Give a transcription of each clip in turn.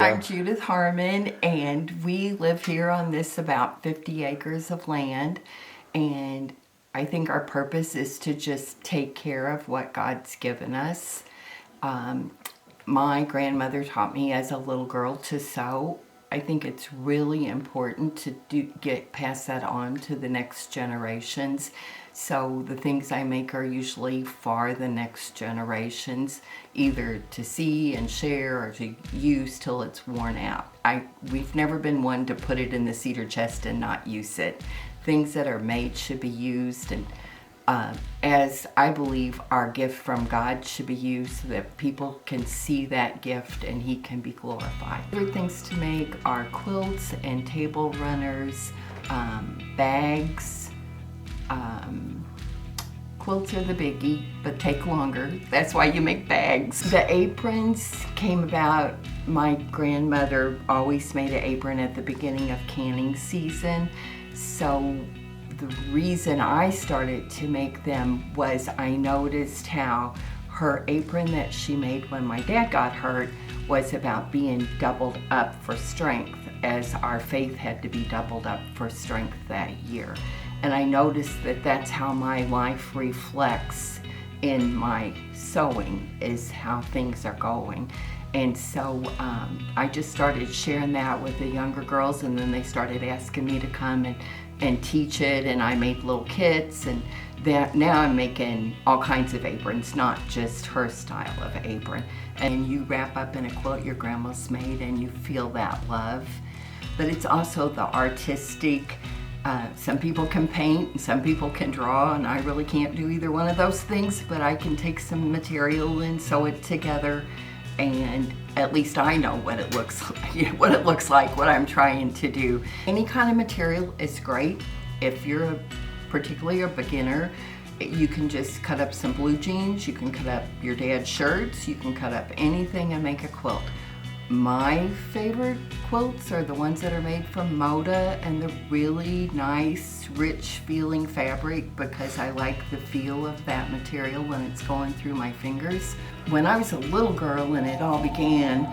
I'm Judy Harmon, and we live here on this about 50 acres of land, and I think our purpose is to just take care of what God's given us. My grandmother taught me as a little girl to sew. I think it's really important to pass that on to the next generations. So the things I make are usually for the next generations, either to see and share or to use till it's worn out. We've never been one to put it in the cedar chest and not use it. Things that are made should be used, and as I believe our gift from God should be used so that people can see that gift and He can be glorified. Other things to make are quilts and table runners, bags. Quilts are the biggie, but take longer. That's why you make bags. The aprons came about, my grandmother always made an apron at the beginning of canning season. So the reason I started to make them was I noticed how her apron that she made when my dad got hurt was about being doubled up for strength, as our faith had to be doubled up for strength that year. And I noticed that that's how my life reflects in my sewing, is how things are going. And so I just started sharing that with the younger girls, and then they started asking me to come and teach it, and I made little kits, and now I'm making all kinds of aprons, not just her style of apron. And you wrap up in a quilt your grandma's made, and you feel that love. But it's also the artistic. Some people can paint, and some people can draw, and I really can't do either one of those things, but I can take some material and sew it together, and at least I know what it looks like, what I'm trying to do. Any kind of material is great. If you're particularly a beginner, you can just cut up some blue jeans, you can cut up your dad's shirts, you can cut up anything and make a quilt. My favorite quilts are the ones that are made from Moda and the really nice, rich feeling fabric, because I like the feel of that material when it's going through my fingers. When I was a little girl and it all began,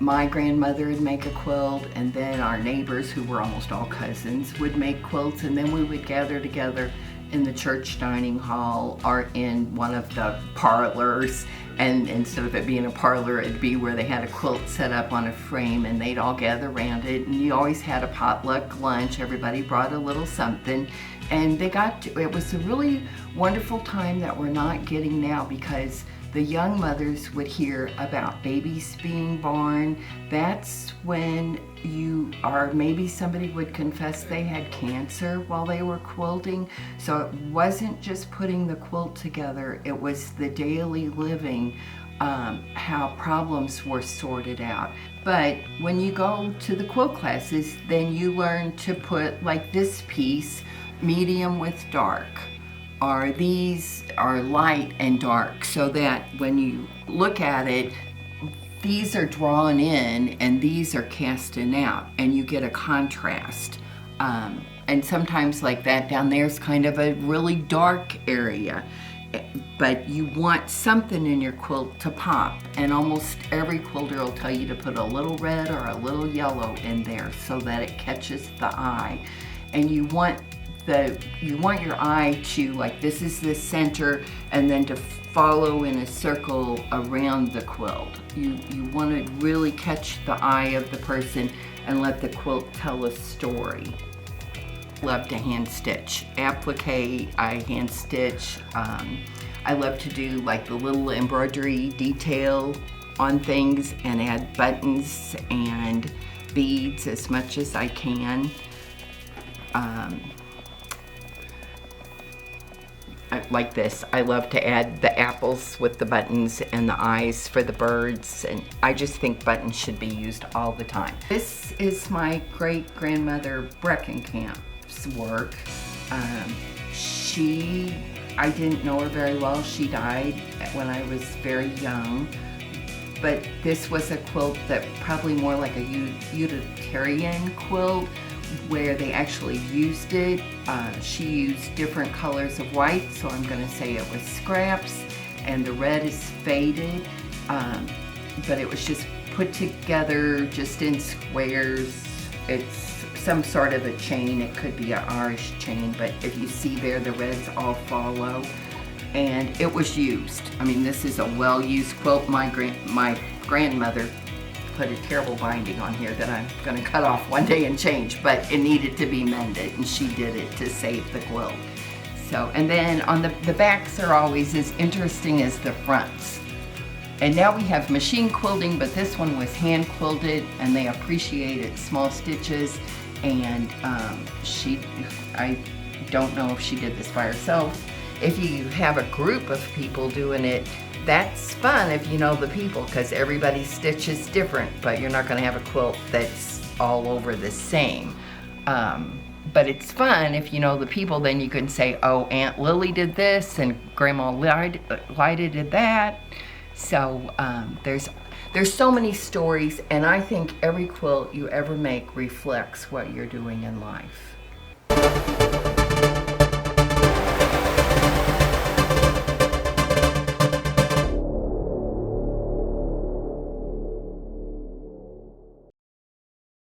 my grandmother would make a quilt, and then our neighbors, who were almost all cousins, would make quilts, and then we would gather together in the church dining hall or in one of the parlors, and instead of it being a parlor, it'd be where they had a quilt set up on a frame, and they'd all gather around it, and you always had a potluck lunch. Everybody brought a little something, and it was a really wonderful time that we're not getting now, because the young mothers would hear about babies being born. That's when maybe somebody would confess they had cancer while they were quilting. So it wasn't just putting the quilt together, it was the daily living, how problems were sorted out. But when you go to the quilt classes, then you learn to put, like this piece, medium with dark, or these are light and dark, so that when you look at it, these are drawn in and these are casting out, and you get a contrast. And sometimes like that down there is kind of a really dark area, but you want something in your quilt to pop, and almost every quilter will tell you to put a little red or a little yellow in there so that it catches the eye. And you want your eye to, like, this is the center, and then to follow in a circle around the quilt. You want to really catch the eye of the person and let the quilt tell a story. Love to hand stitch. Applique, I hand stitch. I love to do like the little embroidery detail on things and add buttons and beads as much as I can. Like this, I love to add the apples with the buttons and the eyes for the birds, and I just think buttons should be used all the time. This is my great-grandmother Breckenkamp's work. I didn't know her very well. She died when I was very young, but this was a quilt that probably more like a utilitarian quilt, where they actually used it. She used different colors of white, so I'm going to say it was scraps, and the red is faded, but it was just put together just in squares. It's some sort of a chain. It could be an Irish chain, but if you see there, the reds all follow. And it was used. I mean, this is a well-used quilt. My grandmother put a terrible binding on here that I'm gonna cut off one day and change, but it needed to be mended, and she did it to save the quilt. So, and then on the backs are always as interesting as the fronts. And now we have machine quilting, but this one was hand quilted, and they appreciated small stitches. And I don't know if she did this by herself. If you have a group of people doing it, that's fun if you know the people, because everybody's stitch is different, but you're not gonna have a quilt that's all over the same. But it's fun if you know the people, then you can say, oh, Aunt Lily did this, and Grandma Lyda did that. So there's so many stories, and I think every quilt you ever make reflects what you're doing in life.